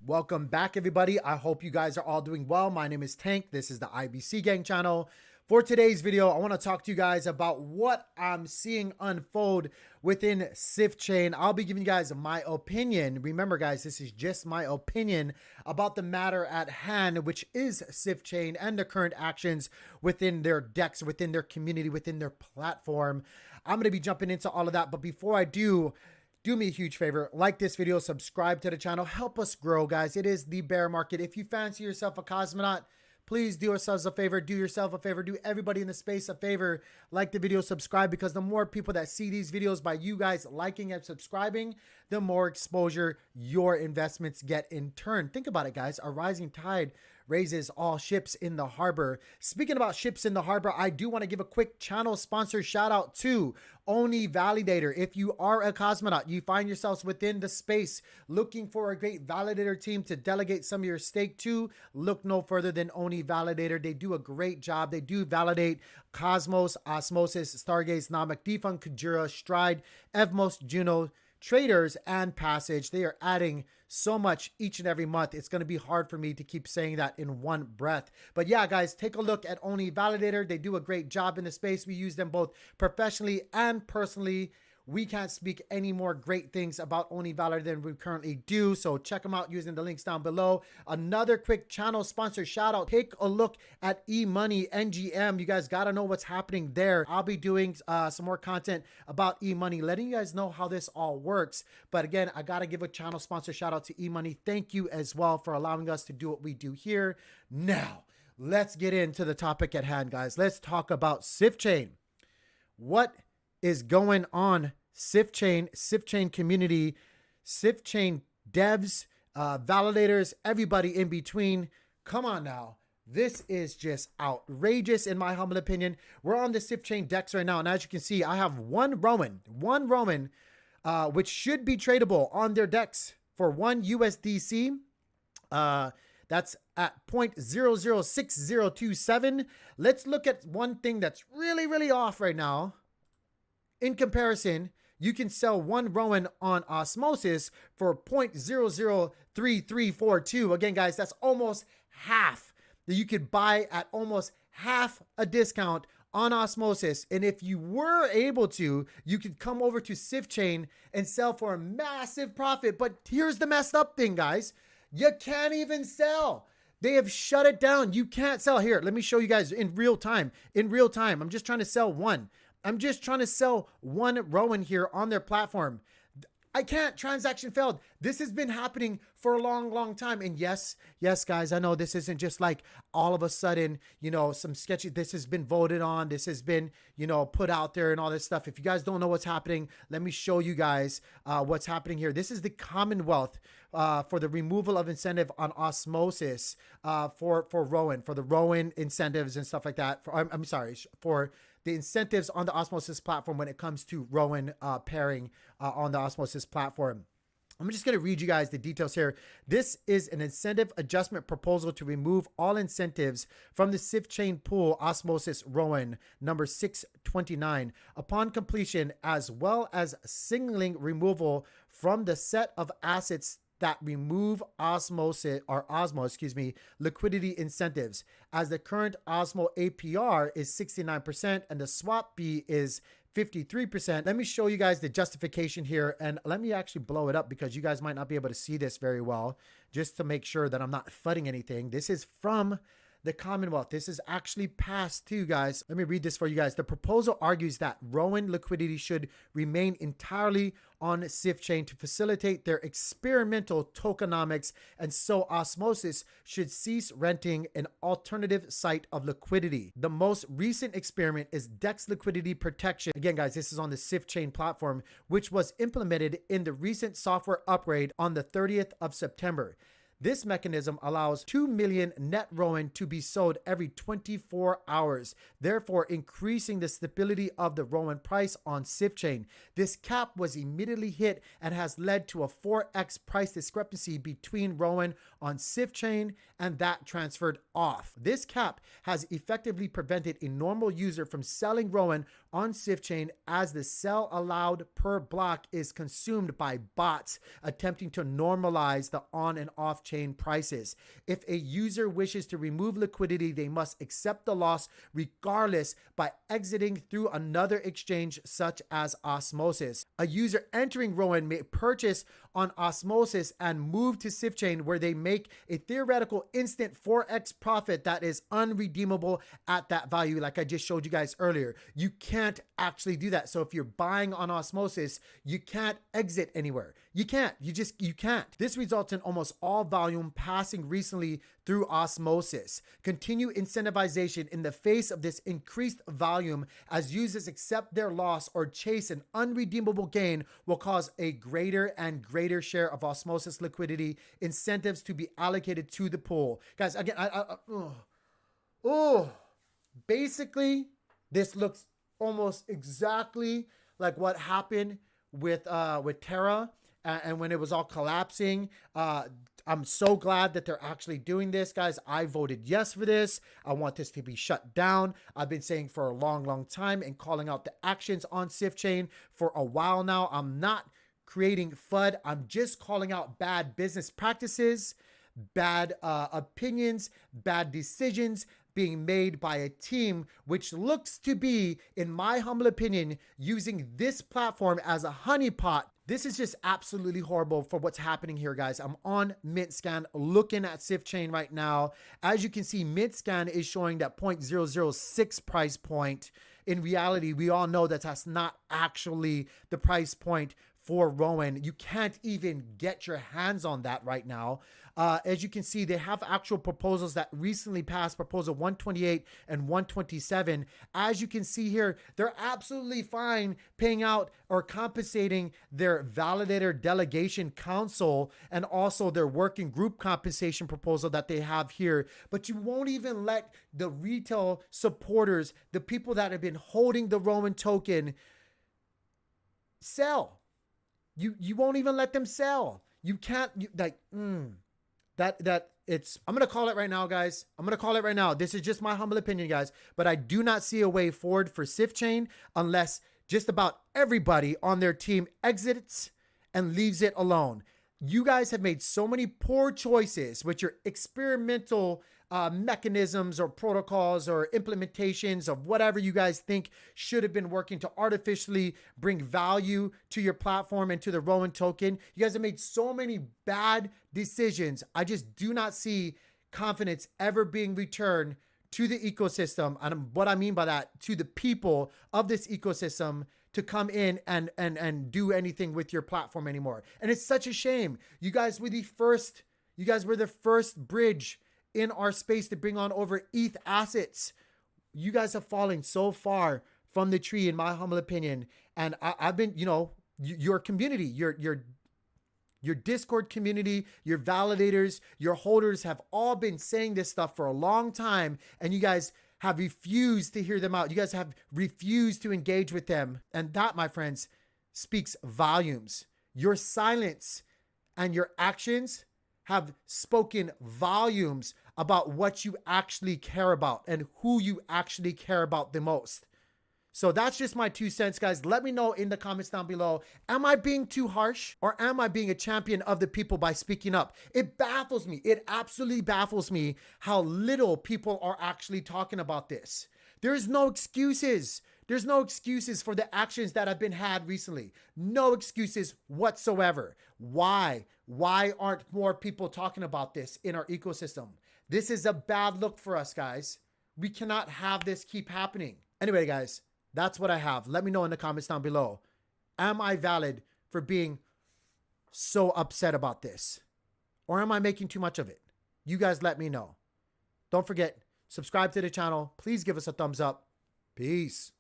Welcome back, everybody. I hope you guys are all doing well. My name is Tank. This is the IBC Gang channel. For today's video, I want to talk to you guys about what I'm seeing unfold within Sifchain. I'll be giving you guys my opinion. Remember, guys, this is just my opinion about the matter at hand, which is Sifchain and the current actions within their DEX, within their community, within their platform. I'm going to be jumping into all of that. But before I do me a huge favor, like this video, subscribe to the channel, help us grow, guys. It is the bear market. If you fancy yourself a cosmonaut, please do yourselves a favor, do yourself a favor, do everybody in the space a favor, like the video, subscribe, because the more people that see these videos by you guys liking and subscribing, the more exposure your investments get in turn. Think about it, guys. A rising tide raises all ships in the harbor. Speaking about ships in the harbor, I do want to give a quick channel sponsor shout out to Oni Validator. If you are a cosmonaut, you find yourselves within the space looking for a great validator team to delegate some of your stake to, look no further than Oni Validator. They do a great job. They do validate Cosmos, Osmosis, Stargaze, Namek, Defunct, Kujira, Stride, Evmos, Juno, Traders, and Passage. They are adding so much each and every month. It's going to be hard for me to keep saying that in one breath. But yeah, guys, take a look at Oni Validator. They do a great job in the space. We use them both professionally and personally. We can't speak any more great things about Oni Validator than we currently do. So check them out using the links down below. Another quick channel sponsor shout out. Take a look at eMoney NGM. You guys got to know what's happening there. I'll be doing some more content about eMoney, letting you guys know how this all works. But again, I got to give a channel sponsor shout out to eMoney. Thank you as well for allowing us to do what we do here. Now, let's get into the topic at hand, guys. Let's talk about Sifchain. What is going on? Sifchain community, Sifchain devs, validators, everybody in between. Come on now. This is just outrageous in my humble opinion. We're on the Sifchain DEX right now, and as you can see, I have one Rowan, which should be tradable on their DEX for one USDC. That's at 0.006027. Let's look at one thing that's really off right now. In comparison, you can sell one Rowan on Osmosis for 0.003342. Again, guys, that's almost half that you could buy at almost half a discount on Osmosis. And if you were able to, you could come over to Sifchain and sell for a massive profit. But here's the messed up thing, guys. You can't even sell. They have shut it down. You can't sell. Here, let me show you guys in real time. I'm just trying to sell one. I'm just trying to sell one Rowan here on their platform. I can't. Transaction failed. This has been happening for a long time. And yes, guys, I know this isn't just like all of a sudden, you know, some sketchy. This has been voted on. This has been, you know, put out there and all this stuff. If you guys don't know what's happening, let me show you guys what's happening here. This is the Commonwealth for the removal of incentive on Osmosis for Rowan, for the Rowan incentives and stuff like that. I'm sorry, for the incentives on the Osmosis platform when it comes to Rowan pairing on the Osmosis platform. I'm just going to read you guys the details here. This is an incentive adjustment proposal to remove all incentives from the Sifchain pool Osmosis Rowan number 629 upon completion, as well as signaling removal from the set of assets that remove liquidity incentives, as the current Osmo APR is 69% and the swap fee is 53%. Let me show you guys the justification here, and let me actually blow it up because you guys might not be able to see this very well, just to make sure that I'm not fudding anything. This is from the Commonwealth. This is actually passed too, guys. Let me read this for you guys. The proposal argues that Rowan liquidity should remain entirely on Sifchain to facilitate their experimental tokenomics, and so Osmosis should cease renting an alternative site of liquidity. The most recent experiment is DEX liquidity protection. Again, guys, this is on the Sifchain platform, which was implemented in the recent software upgrade on the 30th of September. This mechanism allows 2 million net Rowan to be sold every 24 hours, therefore increasing the stability of the Rowan price on Sifchain. This cap was immediately hit and has led to a 4x price discrepancy between Rowan on Sifchain and that transferred off. This cap has effectively prevented a normal user from selling Rowan on Sifchain as the sell allowed per block is consumed by bots attempting to normalize the on and off chain prices. If a user wishes to remove liquidity, they must accept the loss regardless by exiting through another exchange such as Osmosis. A user entering Rowan may purchase on Osmosis and move to Sifchain, where they make a theoretical instant 4x profit that is unredeemable at that value, like I just showed you guys earlier. You can't actually do that. So if you're buying on Osmosis, you can't exit anywhere. You can't. You can't. This results in almost all volume passing recently through Osmosis. Continue incentivization in the face of this increased volume as users accept their loss or chase an unredeemable gain will cause a greater and greater share of Osmosis liquidity incentives to be allocated to the pool. Guys, again, basically, this looks almost exactly like what happened with Terra and when it was all collapsing. I'm so glad that they're actually doing this, guys. I voted yes for this. I want this to be shut down. I've been saying for a long time and calling out the actions on Sifchain for a while now. I'm not creating FUD. I'm just calling out bad business practices, bad opinions, bad decisions being made by a team which looks to be, in my humble opinion, using this platform as a honeypot. This is just absolutely horrible for what's happening here, guys. I'm on MintScan looking at Sifchain right now. As you can see, MintScan is showing that 0.006 price point. In reality, we all know that that's not actually the price point for Rowan. You can't even get your hands on that right now. As you can see, they have actual proposals that recently passed, proposal 128 and 127. As you can see here, they're absolutely fine paying out or compensating their validator delegation council and also their working group compensation proposal that they have here. But you won't even let the retail supporters, the people that have been holding the Rowan token, sell. You won't even let them sell. You can't, I'm gonna call it right now, guys. I'm gonna call it right now. This is just my humble opinion, guys, but I do not see a way forward for Sifchain unless just about everybody on their team exits and leaves it alone. You guys have made so many poor choices with your experimental mechanisms or protocols or implementations of whatever you guys think should have been working to artificially bring value to your platform and to the Rowan token. You guys have made so many bad decisions. I just do not see confidence ever being returned to the ecosystem. And what I mean by that, to the people of this ecosystem to come in and do anything with your platform anymore. And it's such a shame. You guys were the first bridge in our space to bring on over ETH assets. You guys have fallen so far from the tree, in my humble opinion. And I've been, your community, your Discord community, your validators, your holders have all been saying this stuff for a long time. And you guys have refused to hear them out. You guys have refused to engage with them. And that, my friends, speaks volumes. Your silence and your actions have spoken volumes about what you actually care about and who you actually care about the most. So that's just my 2 cents, guys. Let me know in the comments down below. Am I being too harsh, or am I being a champion of the people by speaking up? It baffles me. It absolutely baffles me how little people are actually talking about this. There's no excuses. There's no excuses for the actions that have been had recently. No excuses whatsoever. Why? Why aren't more people talking about this in our ecosystem? This is a bad look for us, guys. We cannot have this keep happening. Anyway, guys, that's what I have. Let me know in the comments down below. Am I valid for being so upset about this? Or am I making too much of it? You guys let me know. Don't forget, subscribe to the channel. Please give us a thumbs up. Peace.